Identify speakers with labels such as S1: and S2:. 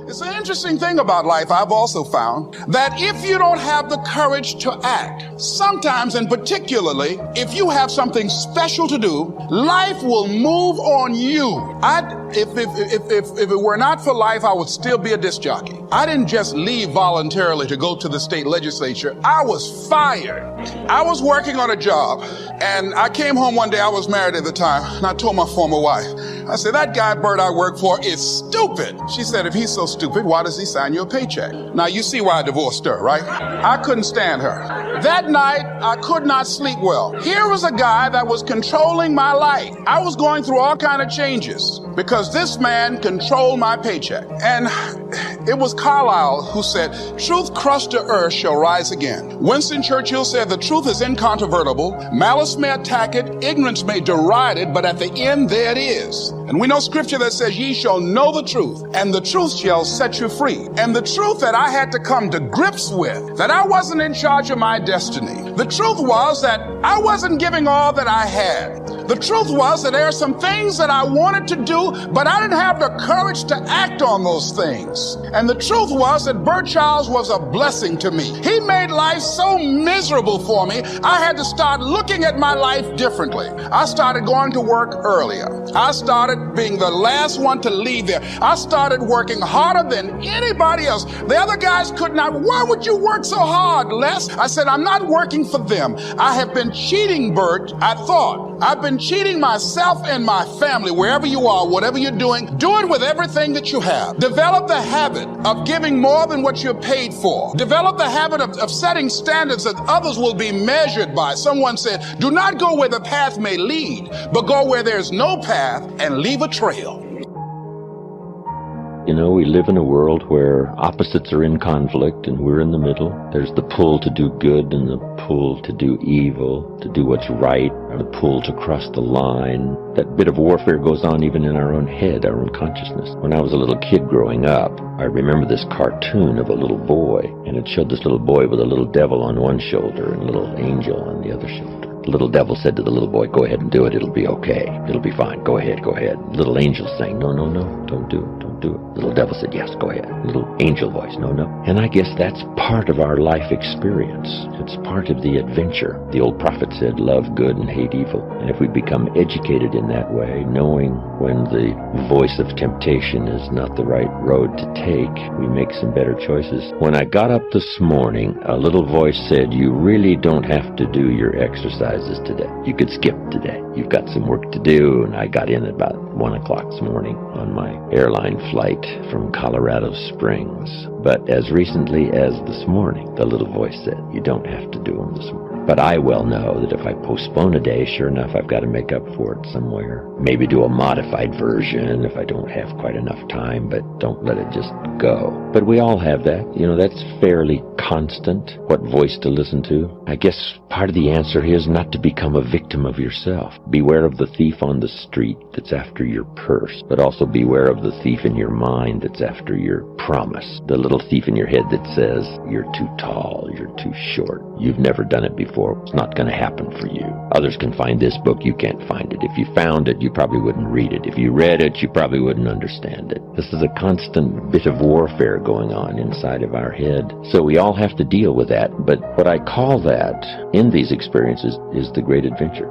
S1: It's an interesting thing about life. I've also found that if you don't have the courage to act, sometimes and particularly if you have something special to do, life will move on you. If it were not for life, I would still be a disc jockey. I didn't just leave voluntarily to go to the state legislature. I was fired. I was working on a job, and I came home one day. I was married at the time, and I told my former wife, I said, that guy Bert I work for is stupid. She said, if he's so stupid, why does he sign you a paycheck? Now, you see why I divorced her, right? I couldn't stand her. That night, I could not sleep well. Here was a guy that was controlling my life. I was going through all kind of changes because this man controlled my paycheck. And it was Carlyle who said, truth crushed to earth shall rise again. Winston Churchill said, the truth is incontrovertible. Malice may attack it, ignorance may deride it, but at the end there it is. And we know scripture that says, ye shall know the truth, and the truth shall set you free. And the truth that I had to come to grips with, that I wasn't in charge of my destiny. The truth was that I wasn't giving all that I had. The truth was that there are some things that I wanted to do, but I didn't have the courage to act on those things. And the truth was that Bert Childs was a blessing to me. He made life so miserable for me, I had to start looking at my life differently. I started going to work earlier. I started being the last one to leave there. I started working harder than anybody else. The other guys could not. Why would you work so hard, Les? I said, I'm not working for them. I have been cheating, Bert. I thought. I've been cheating myself and my family. Wherever you are, whatever you're doing, do it with everything that you have. Develop the habit of giving more than what you're paid for. Develop the habit of setting standards that others will be measured by. Someone said, do not go where the path may lead, but go where there's no path and leave a trail.
S2: You know, we live in a world where opposites are in conflict and we're in the middle. There's the pull to do good and the pull to do evil, to do what's right, or the pull to cross the line. That bit of warfare goes on even in our own head, our own consciousness. When I was a little kid growing up, I remember this cartoon of a little boy, and it showed this little boy with a little devil on one shoulder and a little angel on the other shoulder. The little devil said to the little boy, go ahead and do it. It'll be okay. It'll be fine. Go ahead, go ahead. Little angel saying, no, no, no, don't do it, don't do it. Little devil said, yes, go ahead. Little angel voice, no, no. And I guess that's part of our life experience. It's part of the adventure. The old prophet said, love good and hate evil. And if we become educated in that way, knowing when the voice of temptation is not the right road to take, we make some better choices. When I got up this morning, a little voice said, you really don't have to do your exercises today. You could skip today. You've got some work to do. And I got in at about 1 o'clock this morning on my airline flight from Colorado Springs. But as recently as this morning, the little voice said, you don't have to do them this morning. But I well know that if I postpone a day, sure enough, I've got to make up for it somewhere. Maybe do a modified version if I don't have quite enough time, but don't let it just go. But we all have that. You know, that's fairly constant, what voice to listen to. I guess part of the answer is not to become a victim of yourself. Beware of the thief on the street that's after your purse, but also beware of the thief in your mind that's after your promise. The little thief in your head that says, you're too tall, you're too short, you've never done it before, it's not going to happen for you. Others can find this book, you can't find it. If you found it, you probably wouldn't read it. If you read it, you probably wouldn't understand it. This is a constant bit of warfare going on inside of our head. So we all have to deal with that. But what I call that in these experiences is the great adventure.